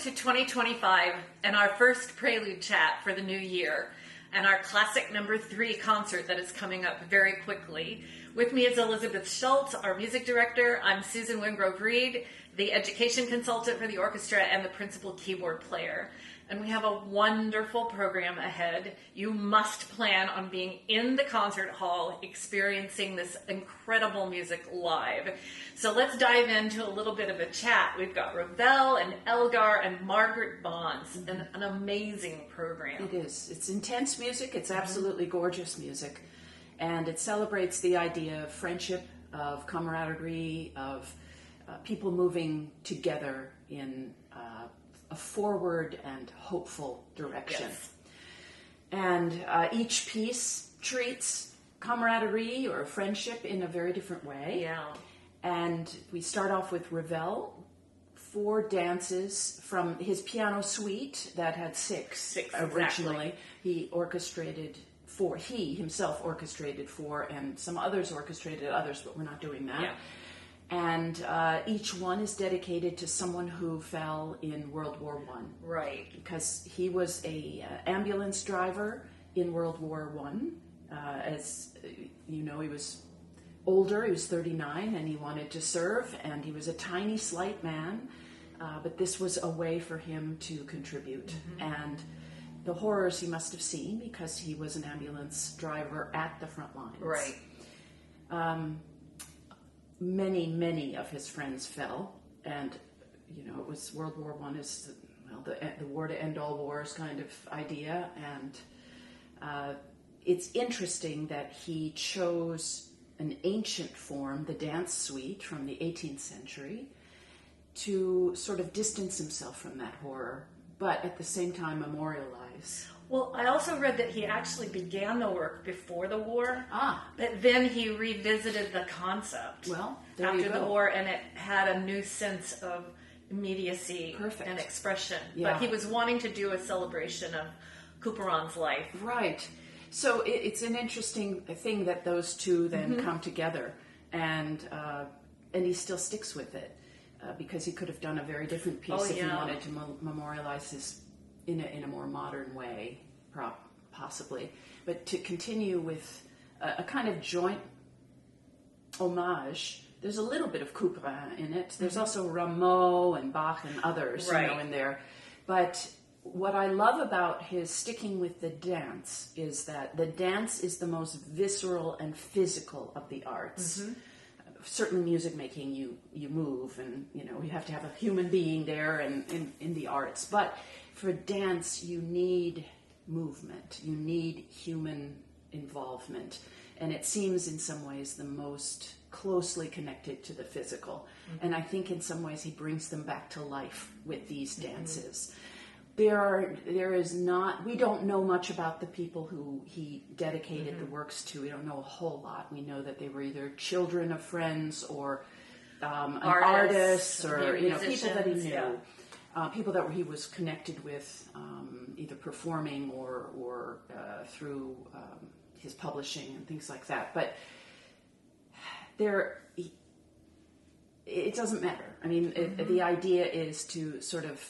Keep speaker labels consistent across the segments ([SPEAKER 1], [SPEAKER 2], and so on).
[SPEAKER 1] to 2025 and our first Prelude chat for the new year and our classic number 3 concert that is coming up very quickly. With me is Elizabeth Schulze, our music director. I'm Susan Wingrove-Reed, the education consultant for the orchestra and the principal keyboard player. And we have a wonderful program ahead. You must plan on being in the concert hall, experiencing this incredible music live. So let's dive into a little bit of a chat. We've got Ravel and Elgar and Margaret Bonds, and an amazing program.
[SPEAKER 2] It is. It's intense music. It's absolutely gorgeous music. And it celebrates the idea of friendship, of camaraderie, of people moving together in a forward and hopeful direction.
[SPEAKER 1] Yes.
[SPEAKER 2] And each piece treats camaraderie or friendship in a very different way.
[SPEAKER 1] Yeah.
[SPEAKER 2] And we start off with Ravel, 4 dances from his piano suite that had 6 originally.
[SPEAKER 1] Exactly.
[SPEAKER 2] He orchestrated 4. He himself orchestrated 4, and some others orchestrated others, but we're not doing that.
[SPEAKER 1] Yeah.
[SPEAKER 2] And each one is dedicated to someone who fell in World War One.
[SPEAKER 1] Right.
[SPEAKER 2] Because he was a ambulance driver in World War One. As you know, he was older. He was 39, and he wanted to serve. And he was a tiny, slight man. But this was a way for him to contribute. And the horrors he must have seen because he was an ambulance driver at the front lines.
[SPEAKER 1] Right.
[SPEAKER 2] Many of his friends fell, and you know, it was World War One is the war to end all wars kind of idea, and it's interesting that he chose an ancient form, the dance suite from the 18th century, to sort of distance himself from that horror, but at the same time memorialize.
[SPEAKER 1] Well, I also read that he actually began the work before the war,
[SPEAKER 2] Ah.
[SPEAKER 1] but then he revisited the concept
[SPEAKER 2] Well, there
[SPEAKER 1] after
[SPEAKER 2] you
[SPEAKER 1] the
[SPEAKER 2] go.
[SPEAKER 1] war, and it had a new sense of immediacy
[SPEAKER 2] Perfect.
[SPEAKER 1] and expression.
[SPEAKER 2] Yeah.
[SPEAKER 1] But he was wanting to do a celebration of Couperin's life.
[SPEAKER 2] Right. So it's an interesting thing that those two then come together, and he still sticks with it because he could have done a very different piece if he wanted to memorialize his in a more modern way, possibly. But to continue with a kind of joint homage. There's a little bit of Couperin in it. There's also Rameau and Bach and others,
[SPEAKER 1] Right.
[SPEAKER 2] in there. But what I love about his sticking with the dance is that the dance is the most visceral and physical of the arts. Certainly music making, you move, and you have to have a human being there and in the arts. But for dance, you need movement. You need human involvement. And it seems in some ways the most closely connected to the physical. And I think in some ways he brings them back to life with these dances. We don't know much about the people who he dedicated the works to. We don't know a whole lot. We know that they were either children of friends or artists or people that he knew.
[SPEAKER 1] Yeah.
[SPEAKER 2] People that he was connected with, either performing or through his publishing and things like that. But it doesn't matter. I mean, the idea is to sort of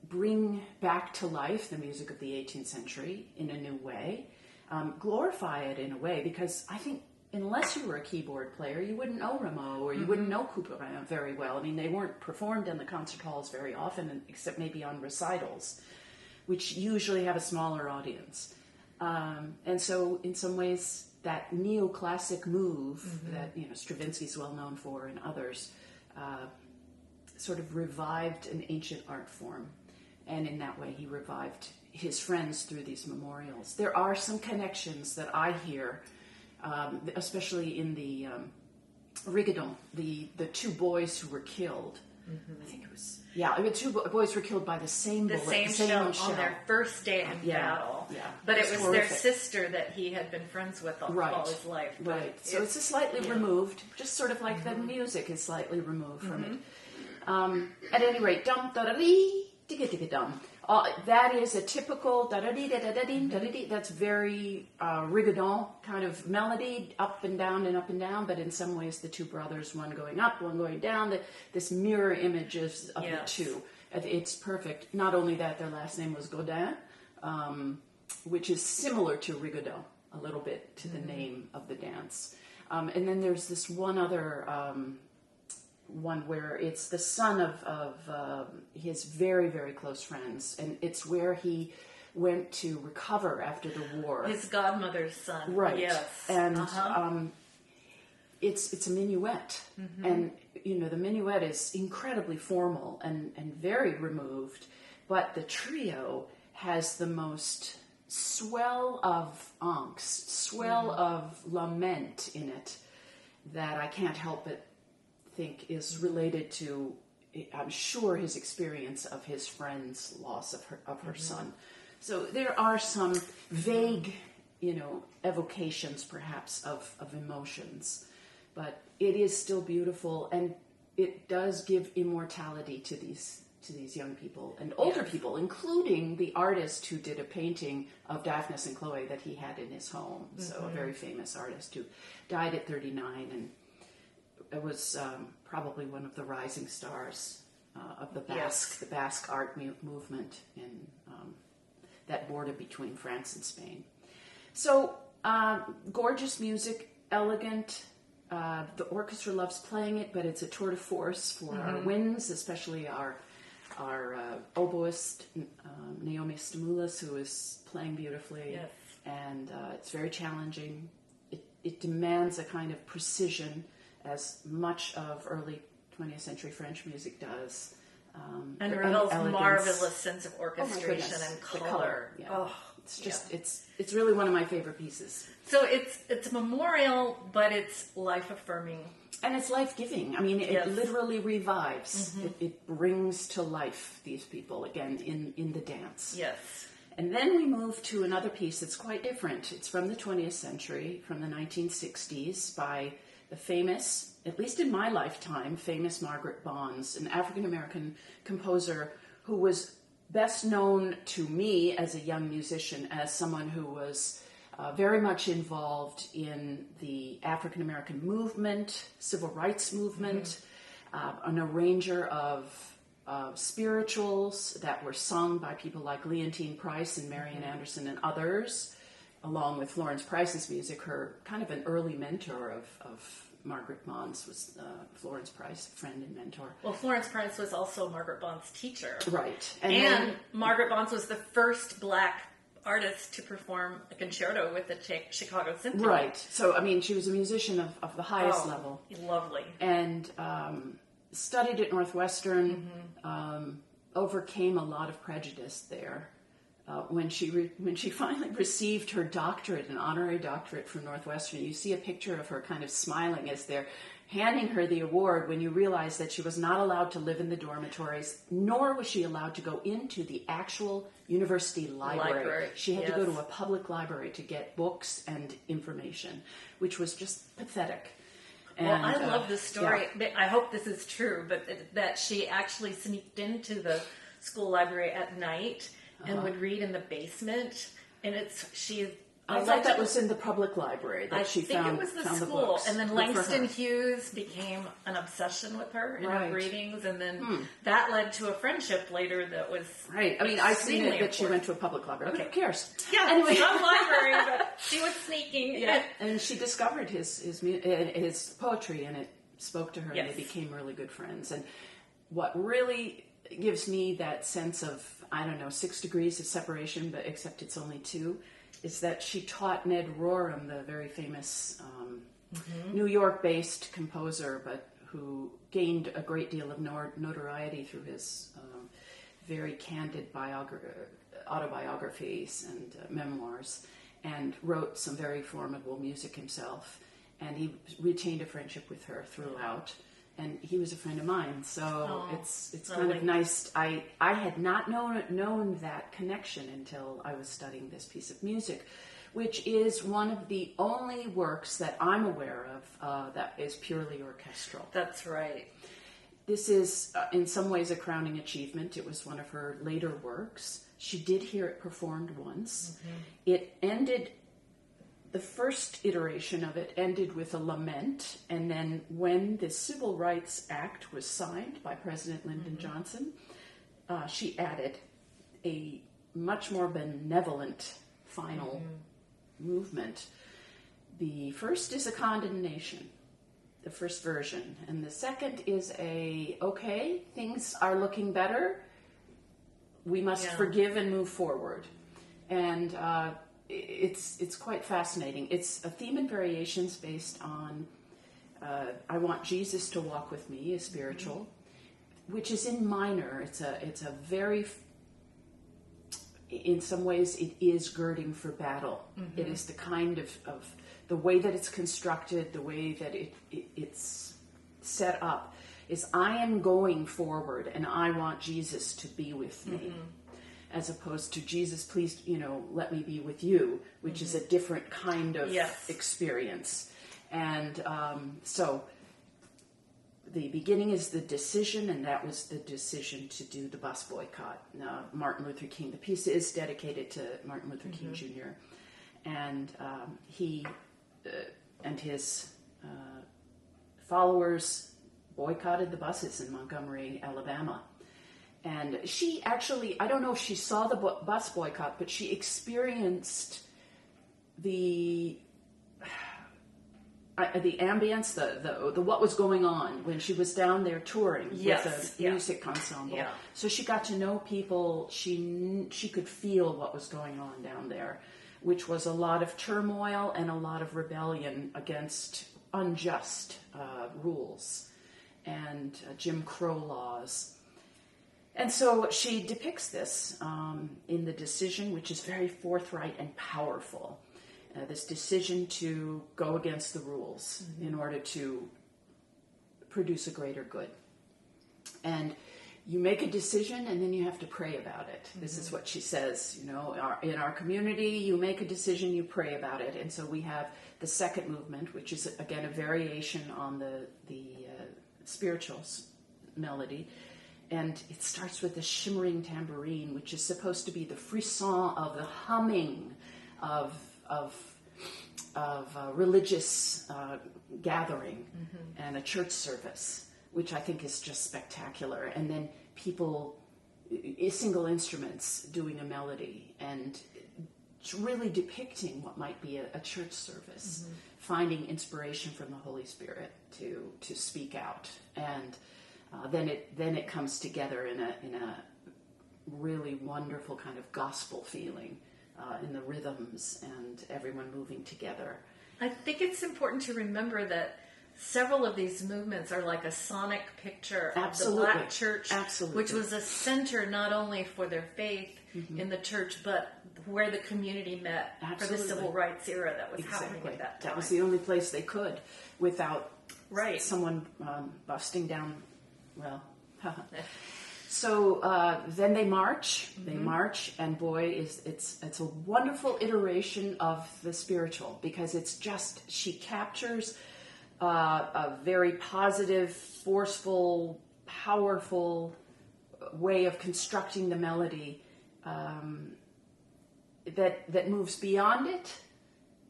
[SPEAKER 2] bring back to life the music of the 18th century in a new way, glorify it in a way, because I think unless you were a keyboard player, you wouldn't know Rameau or you wouldn't know Couperin very well. I mean, they weren't performed in the concert halls very often, except maybe on recitals, which usually have a smaller audience. And so in some ways, that neoclassic move that Stravinsky's well known for and others sort of revived an ancient art form. And in that way, he revived his friends through these memorials. There are some connections that I hear, especially in the Rigadon, the 2 boys who were killed. I think it was, the 2 boys were killed by the same bullet,
[SPEAKER 1] the same shell on their first day in battle.
[SPEAKER 2] Yeah,
[SPEAKER 1] but it was
[SPEAKER 2] horrific.
[SPEAKER 1] their sister that he had been friends with all his life.
[SPEAKER 2] Right. So it's a slightly removed, just sort of like the music is slightly removed from it. At any rate, dum da da dee, digga digga dum. That is a typical da-da-dee-da-da-da-dee, that's very Rigadon kind of melody, up and down, but in some ways the 2 brothers, one going up, one going down, this mirror images of the 2. It's perfect. Not only that, their last name was Godin, which is similar to Rigaudon, a little bit to the name of the dance. And then there's this one other one where it's the son of his very, very close friends, and it's where he went to recover after the war.
[SPEAKER 1] His godmother's son.
[SPEAKER 2] Right.
[SPEAKER 1] Yes.
[SPEAKER 2] And it's a minuet. And, the minuet is incredibly formal and very removed, but the trio has the most swell of angst, swell of lament in it that I can't help but think is related to, I'm sure, his experience of his friend's loss of her son. So there are some vague, evocations perhaps of emotions, but it is still beautiful, and it does give immortality to these young people and older people, including the artist who did a painting of Daphnis and Chloe that he had in his home. So a very famous artist who died at 39, and it was probably one of the rising stars of the Basque art movement in that border between France and Spain. So gorgeous music, elegant. The orchestra loves playing it, but it's a tour de force for our winds, especially our oboist, Naomi Stamoulis, who is playing beautifully.
[SPEAKER 1] Yes.
[SPEAKER 2] And it's very challenging. It demands a kind of precision, as much of early 20th century French music does.
[SPEAKER 1] And Ravel's
[SPEAKER 2] elegance.
[SPEAKER 1] marvelous sense of orchestration and
[SPEAKER 2] The
[SPEAKER 1] color.
[SPEAKER 2] Yeah.
[SPEAKER 1] Oh,
[SPEAKER 2] it's just it's really one of my favorite pieces.
[SPEAKER 1] So it's a memorial, but it's life affirming.
[SPEAKER 2] And it's life-giving. I mean, it literally revives. It brings to life these people again in the dance.
[SPEAKER 1] Yes.
[SPEAKER 2] And then we move to another piece that's quite different. It's from the 20th century, from the 1960s, by the famous, at least in my lifetime, famous Margaret Bonds, an African-American composer who was best known to me as a young musician as someone who was very much involved in the African-American movement, civil rights movement, an arranger of spirituals that were sung by people like Leontine Price and Marian Anderson and others, along with Florence Price's music. Her kind of an early mentor of Margaret Bonds was Florence Price, friend and mentor.
[SPEAKER 1] Well, Florence Price was also Margaret Bond's teacher.
[SPEAKER 2] Right.
[SPEAKER 1] And Margaret Bonds was the first black artist to perform a concerto with the Chicago Symphony.
[SPEAKER 2] Right. So, I mean, she was a musician of the highest level.
[SPEAKER 1] Lovely.
[SPEAKER 2] And studied at Northwestern, overcame a lot of prejudice there. When she finally received her doctorate, an honorary doctorate from Northwestern, you see a picture of her kind of smiling as they're handing her the award, when you realize that she was not allowed to live in the dormitories, nor was she allowed to go into the actual university library. She had to go to a public library to get books and information, which was just pathetic. And,
[SPEAKER 1] well, I love this story. Yeah. I hope this is true, but that she actually sneaked into the school library at night and would read in the basement. And
[SPEAKER 2] I thought that was in the public library that she found.
[SPEAKER 1] I think it was the school.
[SPEAKER 2] The books.
[SPEAKER 1] And then Langston Hughes became an obsession with her in her readings. And then that led to a friendship later that was
[SPEAKER 2] right. I mean, I seen it that she went to a public library. Okay. Who cares?
[SPEAKER 1] Yeah, anyway. Not library, but she was sneaking.
[SPEAKER 2] Yeah, and she discovered his poetry, and it spoke to her, and they became really good friends. And what really gives me that sense of, 6 degrees of separation, but except it's only 2, is that she taught Ned Rorem, the very famous New York-based composer, but who gained a great deal of notoriety through his very candid autobiographies and memoirs, and wrote some very formidable music himself. And he retained a friendship with her throughout. And he was a friend of mine, so it's kind of nice. I had not known that connection until I was studying this piece of music, which is one of the only works that I'm aware of that is purely orchestral.
[SPEAKER 1] That's right.
[SPEAKER 2] This is, in some ways, a crowning achievement. It was one of her later works. She did hear it performed once. It ended... The first iteration of it ended with a lament, and then when the Civil Rights Act was signed by President Lyndon Johnson, she added a much more benevolent final movement. The first is a condemnation, the first version, and the second is okay, things are looking better, we must forgive and move forward. And it's quite fascinating. It's a theme and variations based on I want Jesus to walk with me, a spiritual, which is in minor. It's a very, in some ways, it is girding for battle. It is the kind of the way that it's constructed, the way that it's set up, is I am going forward and I want Jesus to be with me, as opposed to Jesus, please, let me be with you, which is a different kind of experience. And so the beginning is the decision, and that was the decision to do the bus boycott. Martin Luther King, the piece is dedicated to Martin Luther King Jr., and he and his followers boycotted the buses in Montgomery, Alabama. And she actually, I don't know if she saw the bus boycott, but she experienced the ambience, the what was going on when she was down there touring with a music ensemble. Yeah. So she got to know people. She could feel what was going on down there, which was a lot of turmoil and a lot of rebellion against unjust rules and Jim Crow laws. And so she depicts this in the decision, which is very forthright and powerful. This decision to go against the rules in order to produce a greater good. And you make a decision and then you have to pray about it. This is what she says, in our community, you make a decision, you pray about it. And so we have the second movement, which is, again, a variation on the spirituals melody. And it starts with the shimmering tambourine, which is supposed to be the frisson of the humming of religious gathering and a church service, which I think is just spectacular. And then people, single instruments doing a melody, and it's really depicting what might be a church service, finding inspiration from the Holy Spirit to speak out. And then it comes together in a really wonderful kind of gospel feeling in the rhythms and everyone moving together.
[SPEAKER 1] I think it's important to remember that several of these movements are like a sonic picture of the Black church, which was a center not only for their faith in the church, but where the community met for the civil rights era that was happening at that time.
[SPEAKER 2] That was the only place they could without someone busting down. Well, so then they march. They march, and boy, it's a wonderful iteration of the spiritual, because it's just, she captures a very positive, forceful, powerful way of constructing the melody that moves beyond it,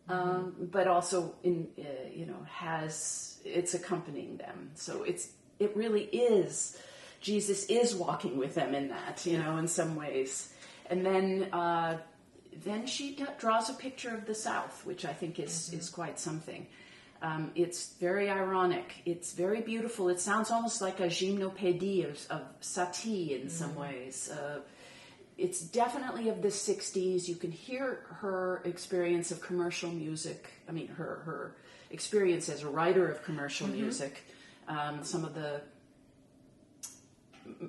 [SPEAKER 2] but also it's accompanying them. So it really is, Jesus is walking with them in that, in some ways. And then she draws a picture of the South, which I think is quite something. It's very ironic. It's very beautiful. It sounds almost like a gymnopédie of Satie in some ways. It's definitely of the 60s. You can hear her experience of commercial music. I mean, her experience as a writer of commercial music. Some of the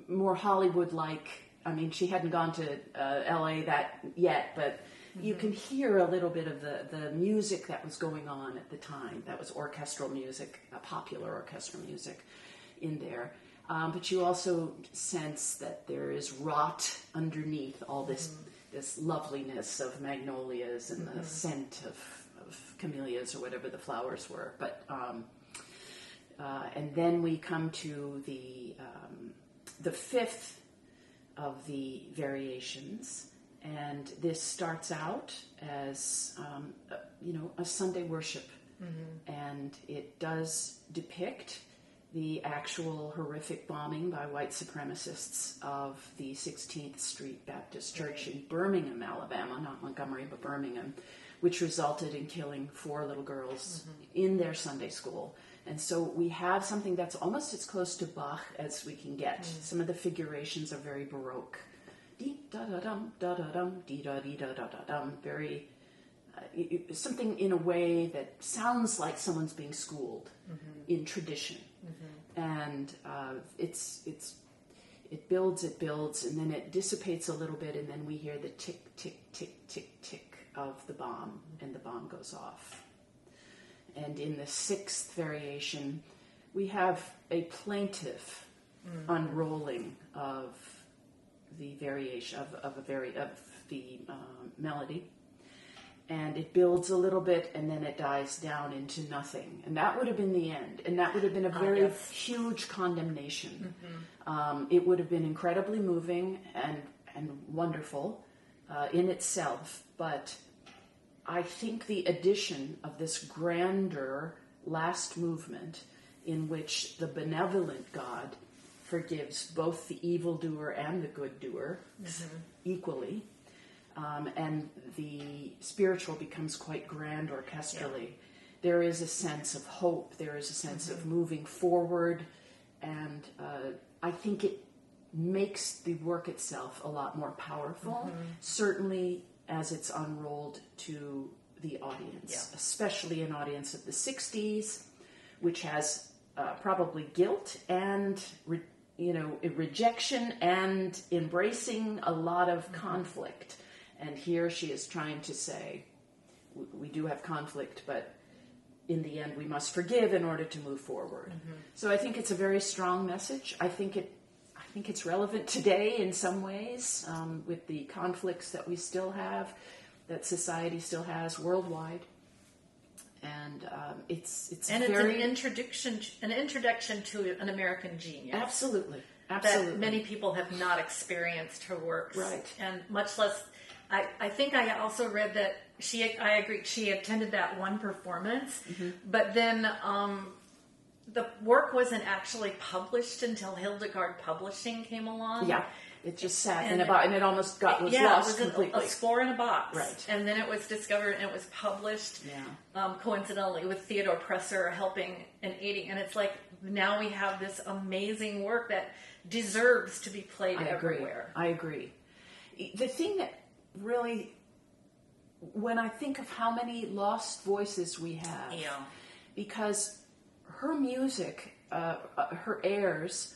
[SPEAKER 2] more Hollywood-like, I mean, she hadn't gone to LA that yet, but you can hear a little bit of the music that was going on at the time. That was orchestral music, popular orchestral music in there. But you also sense that there is wrought underneath all this loveliness of magnolias and the scent of camellias or whatever the flowers were. But and then we come to the fifth of the variations, and this starts out as a Sunday worship, and it does depict the actual horrific bombing by white supremacists of the 16th Street Baptist Church in Birmingham, Alabama, not Montgomery, but Birmingham, which resulted in killing 4 little girls in their Sunday school. And so we have something that's almost as close to Bach as we can get. Some of the figurations are very Baroque. Dee-da-da-dum, da-da-dum, dee-da-dee-da-da-da-dum. Very, something in a way that sounds like someone's being schooled in tradition. And it builds, and then it dissipates a little bit, and then we hear the tick, tick, tick, tick, tick of the bomb, and the bomb goes off. And in the 6th variation, we have a plaintive unrolling of the variation of the melody, and it builds a little bit, and then it dies down into nothing, and that would have been the end, and that would have been a very huge condemnation. It would have been incredibly moving and wonderful in itself, but I think the addition of this grander last movement, in which the benevolent God forgives both the evildoer and the good doer equally, and the spiritual becomes quite grand orchestrally. There is a sense of hope, there is a sense of moving forward, and I think it makes the work itself a lot more powerful, certainly as it's unrolled to the audience, especially an audience of the 60s, which has probably guilt and rejection and embracing a lot of conflict. And here she is trying to say, we do have conflict, but in the end we must forgive in order to move forward. So I think it's a very strong message. I think it's relevant today in some ways, with the conflicts that we still have, that society still has worldwide. And it's
[SPEAKER 1] an introduction to an American genius.
[SPEAKER 2] Absolutely.
[SPEAKER 1] That many people have not experienced her works,
[SPEAKER 2] right?
[SPEAKER 1] And much less. I think I also read that I agree. She attended that one performance, but then the work wasn't actually published until Hildegard Publishing came along.
[SPEAKER 2] Yeah. It just sat in a box, and it almost was lost completely.
[SPEAKER 1] A score in a box.
[SPEAKER 2] Right.
[SPEAKER 1] And then it was discovered, and it was published coincidentally with Theodore Presser helping and aiding. And it's like, now we have this amazing work that deserves to be played everywhere.
[SPEAKER 2] I agree. The thing that really, when I think of how many lost voices we have, because her music, her airs,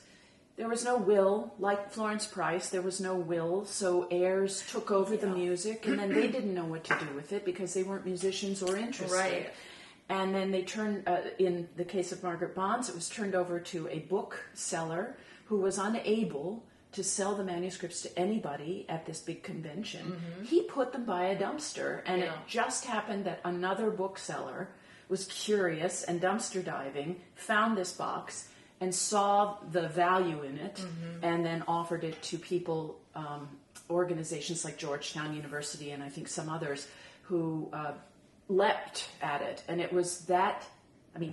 [SPEAKER 2] there was no will, like Florence Price, there was no will, so airs took over the music, and then they didn't know what to do with it because they weren't musicians or interested.
[SPEAKER 1] Right.
[SPEAKER 2] And then they turned, in the case of Margaret Bonds, it was turned over to a bookseller who was unable to sell the manuscripts to anybody at this big convention. He put them by a dumpster, and it just happened that another bookseller was curious and dumpster diving, found this box, and saw the value in it, and then offered it to people, organizations like Georgetown University and I think some others, who leapt at it. And it was that,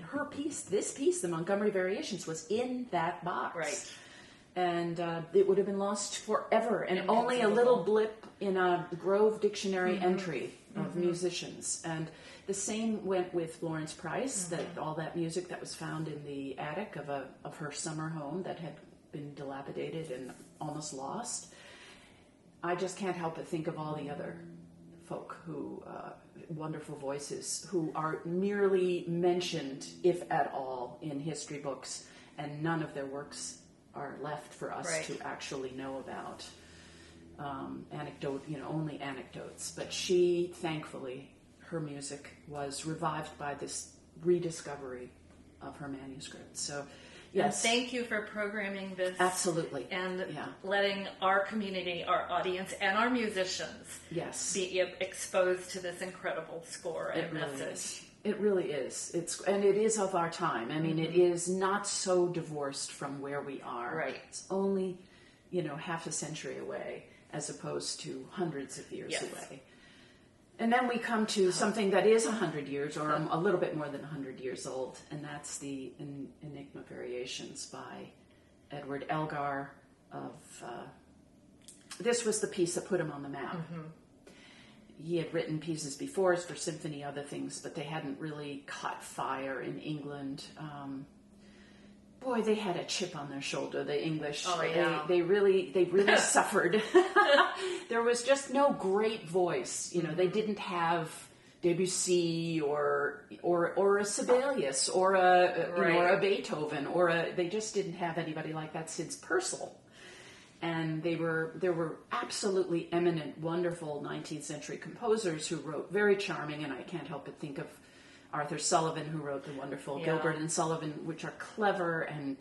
[SPEAKER 2] her piece, this piece, the Montgomery Variations, was in that box.
[SPEAKER 1] Right.
[SPEAKER 2] And it would have been lost forever, and only a little blip in a Grove Dictionary entry of musicians. And the same went with Florence Price, that all that music that was found in the attic of her summer home that had been dilapidated and almost lost. I just can't help but think of all the other folk who, wonderful voices, who are merely mentioned, if at all, in history books, and none of their works are left for us to actually know about. Only anecdotes. But she, thankfully, her music was revived by this rediscovery of her manuscript. So, yes.
[SPEAKER 1] And thank you for programming this.
[SPEAKER 2] Absolutely.
[SPEAKER 1] And letting our community, our audience, and our musicians be exposed to this incredible score and message.
[SPEAKER 2] It really is. And it is of our time. It is not so divorced from where we are.
[SPEAKER 1] Right.
[SPEAKER 2] It's only, half a century away, as opposed to hundreds of years away. And then we come to something that is 100 years, or a little bit more than 100 years old, and that's the Enigma Variations by Edward Elgar. This was the piece that put him on the map. He had written pieces before for symphony, other things, but they hadn't really caught fire in England. Boy, they had a chip on their shoulder, the English.
[SPEAKER 1] Oh, yeah.
[SPEAKER 2] They really suffered. There was just no great voice. You know, they didn't have Debussy or a Sibelius or a Beethoven they just didn't have anybody like that since Purcell. And there were absolutely eminent, wonderful 19th century composers who wrote very charming, and I can't help but think of Arthur Sullivan, who wrote the wonderful Gilbert and Sullivan, which are clever and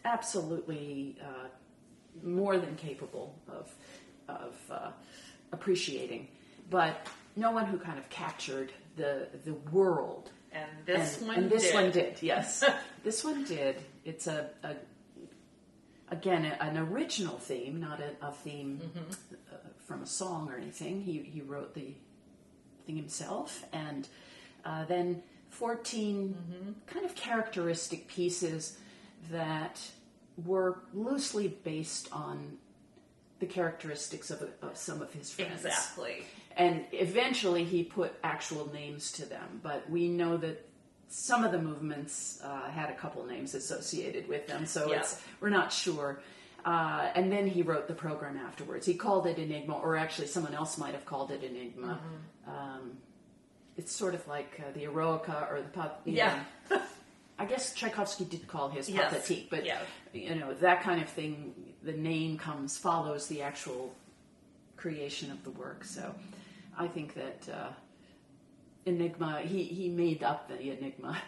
[SPEAKER 2] absolutely more than capable of appreciating. But no one who kind of captured the world.
[SPEAKER 1] And this
[SPEAKER 2] one did, yes. This one did. It's again, an original theme, not a theme from a song or anything. He wrote the thing himself, and then 14 kind of characteristic pieces that were loosely based on the characteristics of some of his friends.
[SPEAKER 1] Exactly.
[SPEAKER 2] And eventually he put actual names to them, but we know that some of the movements had a couple names associated with them, so we're not sure. And then he wrote the program afterwards. He called it Enigma, or actually someone else might have called it Enigma. It's sort of like the Eroica or the I guess Tchaikovsky did call his Pathétique, but that kind of thing. The name follows the actual creation of the work. So I think that Enigma, he made up the Enigma,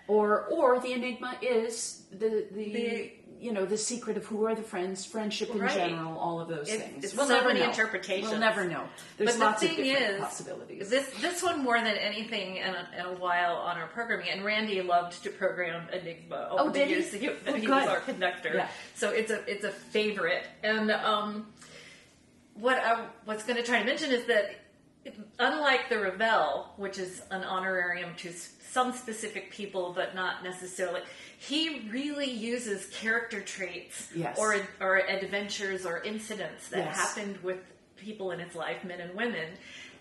[SPEAKER 2] or the Enigma is the secret of who are the friends, friendship in general, all of those things.
[SPEAKER 1] We'll never know. Interpretations.
[SPEAKER 2] We'll never know. There's lots of different possibilities.
[SPEAKER 1] This one more than anything in a while on our programming, and Randy loved to program Enigma over the years. He was our conductor, so it's a favorite. And what I was going to try to mention is that unlike the Ravel, which is an honorarium to some specific people, but not necessarily, he really uses character traits or adventures or incidents that happened with people in his life, men and women.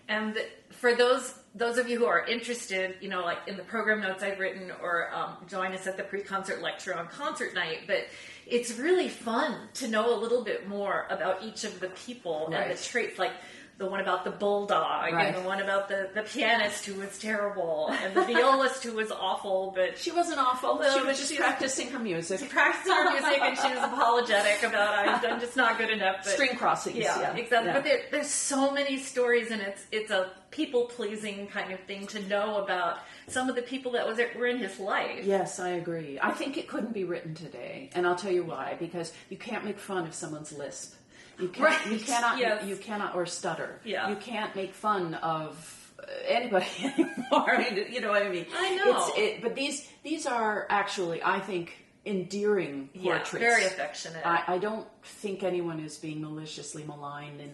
[SPEAKER 1] And for those of you who are interested, like in the program notes I've written, or join us at the pre-concert lecture on concert night, but it's really fun to know a little bit more about each of the people and the traits, like the one about the bulldog, and the one about the pianist who was terrible, and the violist who was awful, but...
[SPEAKER 2] She wasn't awful. She was just practicing her music.
[SPEAKER 1] And she was apologetic about, I'm just not good enough. But,
[SPEAKER 2] string crossings.
[SPEAKER 1] Yeah, exactly. Yeah. But there's so many stories, and it's a people-pleasing kind of thing to know about some of the people that were in his life.
[SPEAKER 2] Yes, I agree. I think it couldn't be written today, and I'll tell you why. Because you can't make fun of someone's lisp. You cannot, or stutter. Yeah. You can't make fun of anybody anymore. I mean, you know what I mean?
[SPEAKER 1] I know.
[SPEAKER 2] But these are actually, I think, endearing portraits.
[SPEAKER 1] Very affectionate.
[SPEAKER 2] I don't think anyone is being maliciously maligned in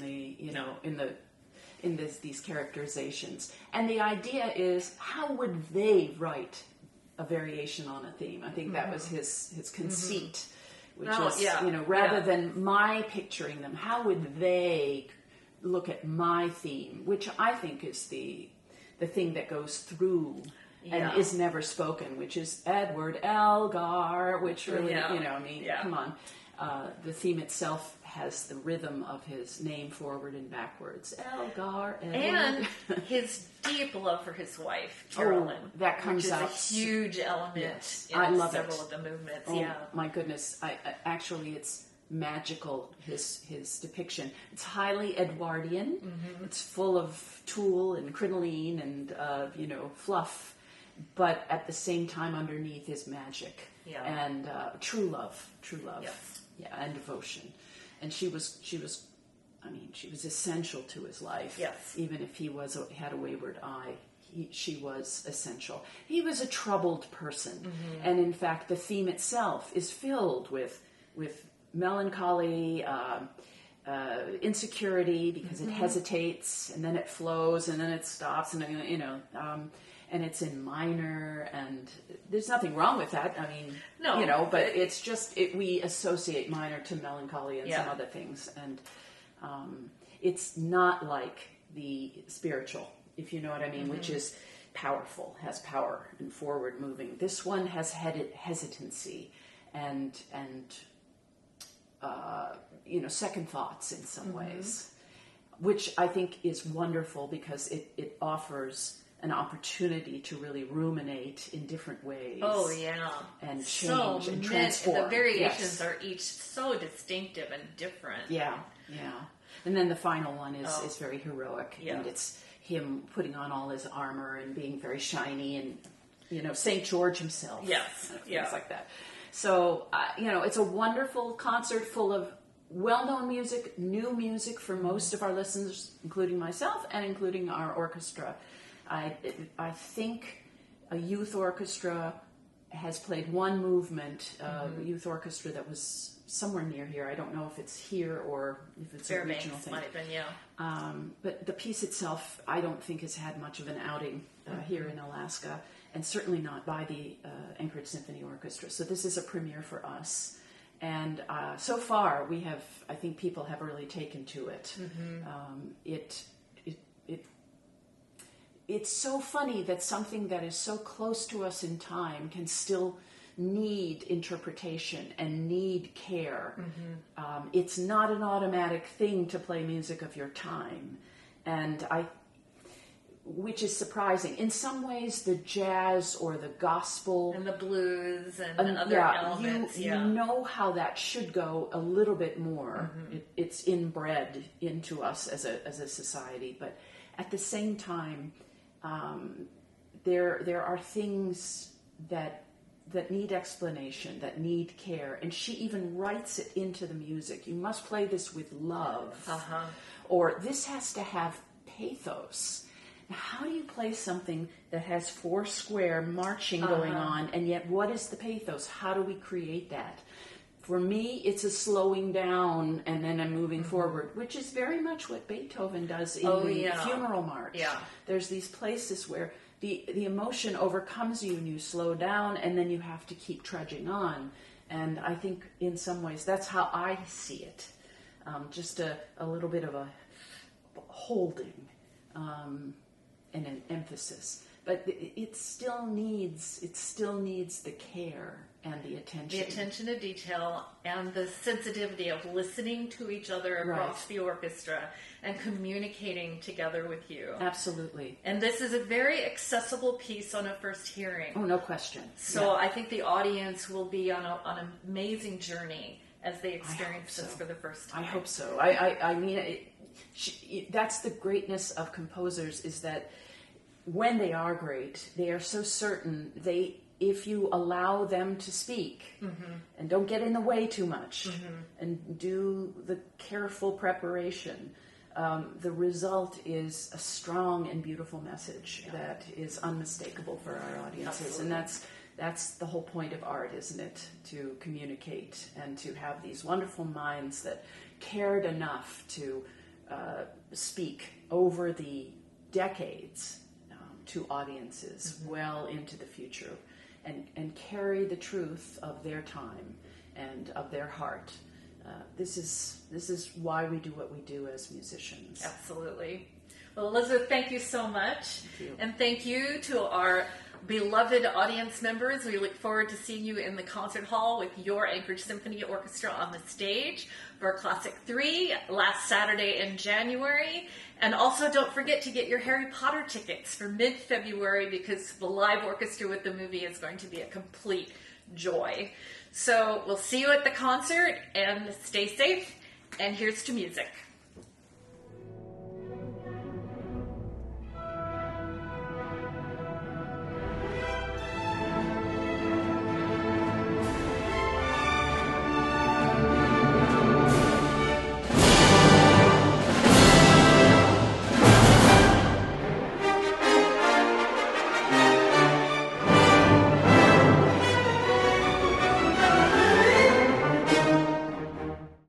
[SPEAKER 2] these characterizations. And the idea is, how would they write a variation on a theme? I think that was his conceit. Which is, rather than my picturing them, how would they look at my theme, which I think is the thing that goes through and is never spoken, which is Edward Elgar, which really, come on. The theme itself has the rhythm of his name forward and backwards. Elgar, Edward.
[SPEAKER 1] And his deep love for his wife, Carolyn.
[SPEAKER 2] That comes out.
[SPEAKER 1] Which is a huge element
[SPEAKER 2] in
[SPEAKER 1] several of the movements.
[SPEAKER 2] My goodness. Actually, it's magical, his depiction. It's highly Edwardian. It's full of tulle and crinoline and, fluff. But at the same time, underneath is magic. And true love.
[SPEAKER 1] Yes.
[SPEAKER 2] And devotion. And she was essential to his life.
[SPEAKER 1] Yes.
[SPEAKER 2] Even if he had a wayward eye, she was essential. He was a troubled person. And in fact, the theme itself is filled with melancholy, insecurity because it hesitates, and then it flows, and then it stops, and and it's in minor, and there's nothing wrong with that. I mean,
[SPEAKER 1] no,
[SPEAKER 2] but it's just we associate minor to melancholy and some other things, and it's not like the spiritual, if you know what I mean, which is powerful, has power and forward moving. This one has hesitancy and second thoughts in some ways, which I think is wonderful because it offers an opportunity to really ruminate in different ways.
[SPEAKER 1] Oh, yeah.
[SPEAKER 2] And change and transform.
[SPEAKER 1] The variations are each so distinctive and different.
[SPEAKER 2] Yeah, yeah. And then the final one is very heroic.
[SPEAKER 1] Yeah.
[SPEAKER 2] And it's him putting on all his armor and being very shiny and, St. George himself.
[SPEAKER 1] Yes.
[SPEAKER 2] Things like that. So, it's a wonderful concert full of well-known music, new music for most of our listeners, including myself and including our orchestra. I think a youth orchestra has played one movement, a youth orchestra that was somewhere near here. I don't know if it's here or if it's a regional thing.
[SPEAKER 1] Might have been, yeah.
[SPEAKER 2] But the piece itself, I don't think has had much of an outing here in Alaska, and certainly not by the Anchorage Symphony Orchestra. So this is a premiere for us. And so far, I think people have really taken to it. It's so funny that something that is so close to us in time can still need interpretation and need care. It's not an automatic thing to play music of your time, and which is surprising. In some ways, the jazz or the gospel
[SPEAKER 1] and the blues and other elements.
[SPEAKER 2] You know how that should go a little bit more. It's inbred into us as a society, but at the same time, there are things that need explanation, that need care, and she even writes it into the music. You must play this with love, or this has to have pathos. Now, how do you play something that has four square marching going on, and yet what is the pathos? How do we create that? For me, it's a slowing down and then a moving forward, which is very much what Beethoven does in the Funeral March.
[SPEAKER 1] Yeah.
[SPEAKER 2] There's these places where the emotion overcomes you and you slow down, and then you have to keep trudging on. And I think in some ways that's how I see it. Just a little bit of a holding and an emphasis. But it still needs the care and the attention.
[SPEAKER 1] The attention to detail and the sensitivity of listening to each other across the orchestra and communicating together with you.
[SPEAKER 2] Absolutely.
[SPEAKER 1] And this is a very accessible piece on a first hearing.
[SPEAKER 2] Oh, no question.
[SPEAKER 1] So I think the audience will be on an amazing journey as they experience this for the first time.
[SPEAKER 2] I hope so. I mean, that's the greatness of composers, is that when they are great, they are so certain if you allow them to speak and don't get in the way too much and do the careful preparation, the result is a strong and beautiful message that is unmistakable for our audiences.
[SPEAKER 1] Absolutely.
[SPEAKER 2] And that's the whole point of art, isn't it? To communicate and to have these wonderful minds that cared enough to speak over the decades to audiences well into the future, and carry the truth of their time and of their heart. This is why we do what we do as musicians.
[SPEAKER 1] Absolutely. Well, Elizabeth, thank you so much.
[SPEAKER 2] Thank you.
[SPEAKER 1] And thank you to our beloved audience members. We look forward to seeing you in the concert hall with your Anchorage Symphony Orchestra on the stage for Classic 3 last Saturday in January. And also don't forget to get your Harry Potter tickets for mid-February, because the live orchestra with the movie is going to be a complete joy. So we'll see you at the concert, and stay safe, and here's to music.